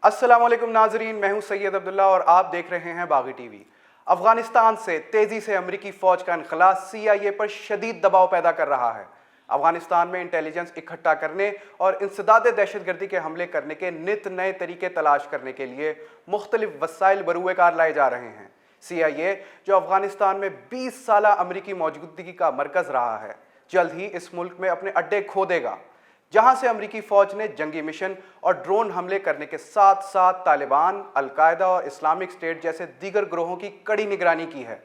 अस्सलाम वालेकुम नाजरीन, मैं हूं सैयद अब्दुल्ला और आप देख रहे हैं बागी टीवी। अफगानिस्तान से तेजी से अमरीकी फौज का इनखला CIA पर शदीद दबाव पैदा कर रहा है। अफगानिस्तान में इंटेलिजेंस इकट्ठा करने और इंसदाद दहशतगर्दी के हमले करने के नित नए तरीके तलाश करने के लिए मुख्तलिफ वसाइल बरूए कार लाए जा रहे हैं। CIA, जो अफगानिस्तान में 20 साला अमरीकी मौजूदगी का मरकज रहा है, जल्द ही इस मुल्क में अपने अड्डे खो देगा, जहां से अमरीकी फौज ने जंगी मिशन और ड्रोन हमले करने के साथ साथ तालिबान, अल-कायदा और इस्लामिक स्टेट जैसे दीगर ग्रोहों की कड़ी निगरानी की है।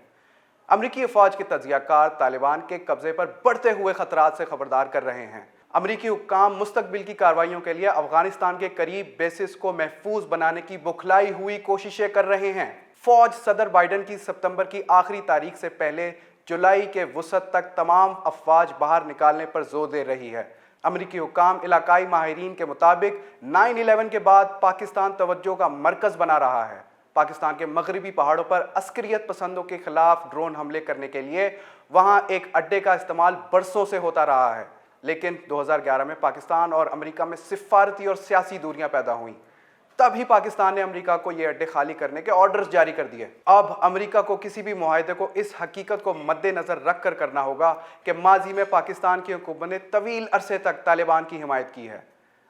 अमरीकी फौज के तज्जियाकार तालिबान के कब्जे पर बढ़ते हुए खतरात से खबरदार कर रहे हैं। अमरीकी हुक्काम मुस्तकबिल की कार्रवाइयों के लिए अफगानिस्तान के करीब बेसिस को महफूज बनाने की बुखलाई हुई कोशिशें कर रहे हैं। फौज सदर बाइडन की सितंबर की आखिरी तारीख से पहले जुलाई के वसत तक तमाम अफवाज बाहर निकालने पर जोर दे रही है। अमरीकी हुक्काम इलाकाई माहिरीन के मुताबिक 9/11 के बाद पाकिस्तान तवज्जो का मरकज बना रहा है। पाकिस्तान के मगरबी पहाड़ों पर अस्करियत पसंदों के खिलाफ ड्रोन हमले करने के लिए वहां एक अड्डे का इस्तेमाल बरसों से होता रहा है, लेकिन 2011 में पाकिस्तान और अमेरिका में सिफारती और सियासी दूरियां पैदा हुई। तभी पाकिस्तान ने अमेरिका को ये अड्डे खाली करने के ऑर्डर्स जारी कर दिए। अब अमेरिका को किसी भी मुआहदे को इस हकीकत को मद्देनजर रख कर करना होगा कि माजी में पाकिस्तान की हुकूमत ने तवील अरसे तक तालिबान की हिमायत की है।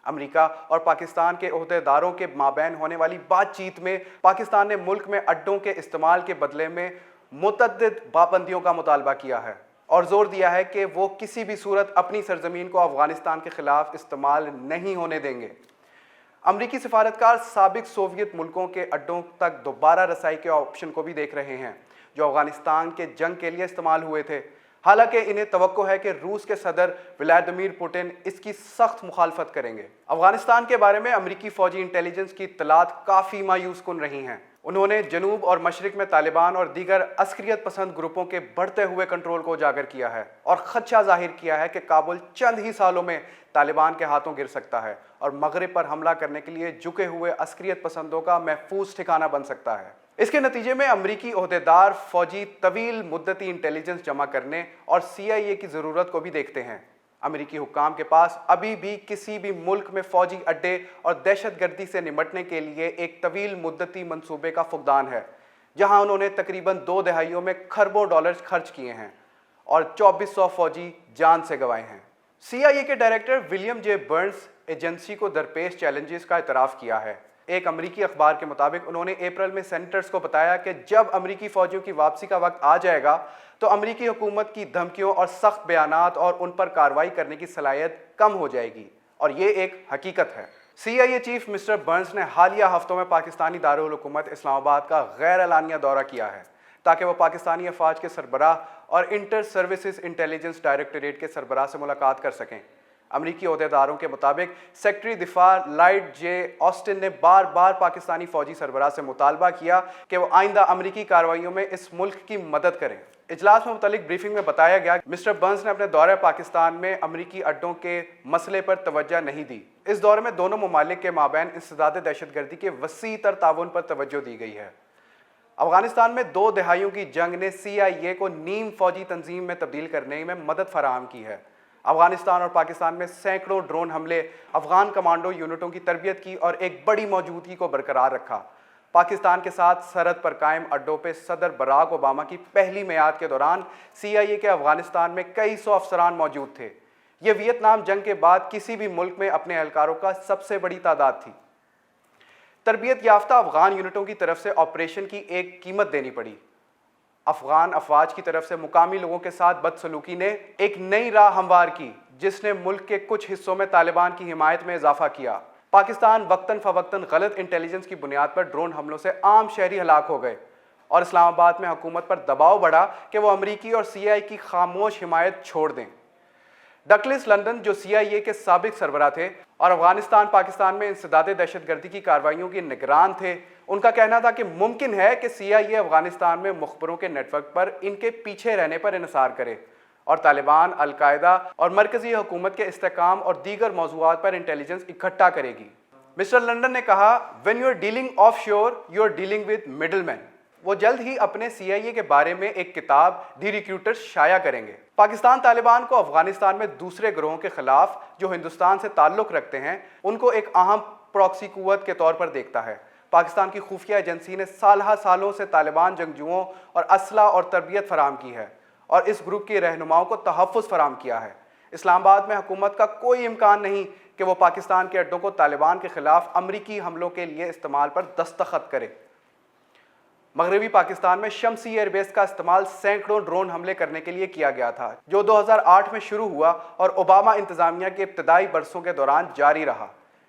अमेरिका और पाकिस्तान के ओहदेदारों के माबैन होने वाली बातचीत में पाकिस्तान ने मुल्क में अड्डों के इस्तेमाल के बदले में मुतअद्दिद पाबंदियों का मुतालबा किया है और जोर दिया है कि वो किसी भी सूरत अपनी सरजमीन को अफगानिस्तान के खिलाफ इस्तेमाल नहीं होने देंगे। अमरीकी सिफारतकार साबिक सोवियत मुल्कों के अड्डों तक दोबारा रसाई के ऑप्शन को भी देख रहे हैं, जो अफगानिस्तान के जंग के लिए इस्तेमाल हुए थे। हालांकि इन्हें तवक्को है कि रूस के सदर व्लादिमीर पुतिन इसकी सख्त मुखालफत करेंगे। अफगानिस्तान के बारे में अमरीकी फौजी इंटेलिजेंस की इत्तलात काफ़ी मायूस कुन रही हैं। उन्होंने जनूब और मशरिक में तालिबान और दीगर अस्करियत पसंद ग्रुपों के बढ़ते हुए कंट्रोल को उजागर किया है और खदशा जाहिर किया है कि काबुल चंद ही सालों में तालिबान के हाथों गिर सकता है और मगरिब पर हमला करने के लिए झुके हुए अस्करियत पसंदों का महफूज ठिकाना बन सकता है। इसके नतीजे में अमरीकी ओहदेदार फौजी तवील मुद्दती इंटेलिजेंस जमा करने और CIA की ज़रूरत को भी देखते हैं। अमरीकी हुक्काम के पास अभी भी किसी भी मुल्क में फौजी अड्डे और दहशतगर्दी से निपटने के लिए एक तवील मुद्दती मंसूबे का फुकदान है, जहां उन्होंने तकरीबन 2 दहाइयों में खरबों डॉलर्स खर्च किए हैं और 2400 फौजी जान से गंवाए हैं। CIA के director William J Burns agency को दरपेश चैलेंजेस का इतराफ़ किया है। एक अमरीकी अखबार के मुताबिक उन्होंने अप्रैल में सेनेटर्स को बताया कि जब अमरीकी फौजियों की वापसी का वक्त आ जाएगा तो अमरीकी हुकूमत की धमकियों और सख्त बयानात और उन पर कार्रवाई करने की सलाहियत कम हो जाएगी, और ये एक हकीकत है। CIA चीफ मिस्टर बर्न्स ने हालिया हफ्तों में पाकिस्तानी दारुल हुकूमत इस्लामाबाद का गैर एलानिया दौरा किया है ताकि वह पाकिस्तानी अफवाज के सरबराह और इंटर सर्विसेज इंटेलिजेंस डायरेक्टरेट के सरबराह से मुलाकात कर सकें। अमरीकी ओहदेदारों के मुताबिक सेक्रेटरी दिफा लॉयड जे ऑस्टिन ने बार बार पाकिस्तानी फौजी सरबराह से मुतालबा किया कि वो आइंदा अमरीकी कार्रवाइयों में इस मुल्क की मदद करें। इजलास में मुतालिक ब्रीफिंग में बताया गया मिस्टर बर्न्स ने अपने दौरे पाकिस्तान में अमरीकी अड्डों के मसले पर तवज्जो नहीं दी। इस दौरे में दोनों ममालिक के माबैन इंसदाद दहशतगर्दी के वसी तर ताउन पर तवज्जो दी गई है। अफगानिस्तान में 2 दहाइयों की जंग ने CIA को नीम फौजी तंजीम में तब्दील करने में मदद फराहम की है। अफगानिस्तान और पाकिस्तान में सैकड़ों ड्रोन हमले, अफगान कमांडो यूनिटों की तरबियत की और एक बड़ी मौजूदगी को बरकरार रखा। पाकिस्तान के साथ सरहद पर कायम अड्डों पर सदर बराक ओबामा की पहली मियाद के दौरान CIA के अफगानिस्तान में कई सौ अफसरान मौजूद थे। ये वियतनाम जंग के बाद किसी भी मुल्क में अपने एहलकारों का सबसे बड़ी तादाद थी। तरबियत याफ्ता अफगान यूनिटों की तरफ से ऑपरेशन की एक कीमत देनी पड़ी। अफगान अफवाज की तरफ से मुकामी लोगों के साथ बदसलूकी ने एक नई राह हमवार की, जिसने मुल्क के कुछ हिस्सों में तालिबान की हिमायत में इजाफा किया। पाकिस्तान वक्तन फवक्तन गलत इंटेलिजेंस की बुनियाद पर ड्रोन हमलों से आम शहरी हलाक हो गए और इस्लामाबाद में हुकूमत पर दबाव बढ़ा कि वो अमरीकी और CIA की खामोश हिमायत छोड़ दें। डगलस लंदन, जो CIA के साबिक सरबराह थे और अफगानिस्तान पाकिस्तान में इंसदाद दहशतगर्दी की कार्रवाइयों के निगरान थे, उनका कहना था कि मुमकिन है कि CIA अफगानिस्तान में मुखबरों के नेटवर्क पर इनके पीछे रहने पर इन्हिसार करे और तालिबान, अल-कायदा और मरकजी हुकूमत के इस्तेहकाम और दीगर मौज़ूआत पर इंटेलिजेंस इकट्ठा करेगी। मिस्टर लंदन ने कहा, when you are dealing offshore you are dealing with middleman. वो जल्द ही अपने CIA के बारे में एक किताब दी रिक्रूटर्स शाया करेंगे। पाकिस्तान तालिबान को अफगानिस्तान में दूसरे ग्रोहों के खिलाफ जो हिंदुस्तान से ताल्लुक रखते हैं उनको एक अहम प्रॉक्सी कुव्वत के तौर पर देखता है। पाकिस्तान की खुफिया एजेंसी ने सालों से तालिबान जंगजुओं और असला और तरबियत फराहम की है और इस ग्रुप के रहनुमाओं को तहफ़्फ़ुज़ फराहम किया है। इस्लामाबाद में हुकूमत का कोई इम्कान नहीं कि वो पाकिस्तान के अड्डों को तालिबान के खिलाफ अमरीकी हमलों के लिए इस्तेमाल पर दस्तखत करे। मगरबी पाकिस्तान में शमसी एयरबेस का इस्तेमाल सैकड़ों ड्रोन हमले करने के लिए किया गया था, जो 2008 में शुरू हुआ और ओबामा इंतजामिया के इब्तदाई बरसों के दौरान जारी रहा।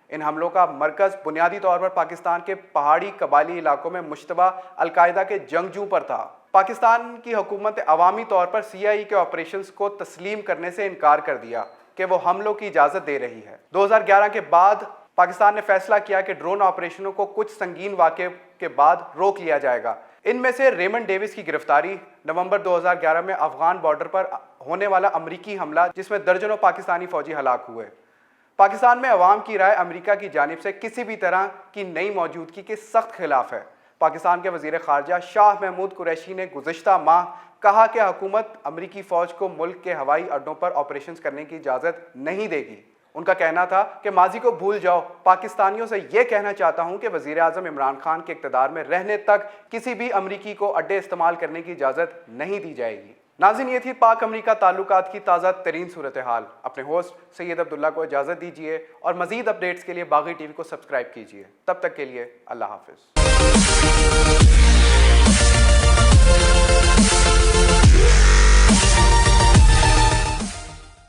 इन हमलों का मरकज़ बुनियादी तौर पर पाकिस्तान के पहाड़ी कबाली इलाकों में मुश्तबा अलकायदा के जंगजू पर था। पाकिस्तान की हुकूमत ने अवामी तौर पर CIA के ऑपरेशंस को तस्लीम करने से इनकार कर दिया कि वो हमलों की इजाज़त दे रही है। 2011 के बाद पाकिस्तान ने फैसला किया कि ड्रोन ऑपरेशनों को कुछ संगीन वाक़े के बाद रोक लिया जाएगा। इनमें से रेमंड डेविस की गिरफ्तारी, नवंबर 2011 में अफगान बॉर्डर पर होने वाला अमरीकी हमला जिसमें दर्जनों पाकिस्तानी फौजी हलाक हुए। पाकिस्तान में अवाम की राय अमेरिका की जानिब से किसी भी तरह की नई मौजूदगी के सख्त खिलाफ है। पाकिस्तान के वज़ीर ख़ारजा शाह महमूद कुरैशी ने गुज़िश्ता माह कहा कि हुकूमत अमरीकी फ़ौज को मुल्क के हवाई अड्डों पर ऑपरेशंस करने की इजाज़त नहीं देगी। उनका कहना था कि माजी को भूल जाओ, पाकिस्तानियों से ये कहना चाहता हूं कि वज़ीर आज़म इमरान खान के इक़्तिदार में रहने तक किसी भी अमरीकी को अड्डे इस्तेमाल करने की इजाज़त नहीं दी जाएगी। नाज़रीन, ये थी पाक अमरीका ताल्लुकात की ताज़ा तरीन सूरत हाल। अपने होस्ट सैयद अब्दुल्ला को इजाज़त दीजिए और मज़ीद अपडेट्स के लिए बागी TV को सब्सक्राइब कीजिए। तब तक के लिए अल्लाह हाफ़िज़।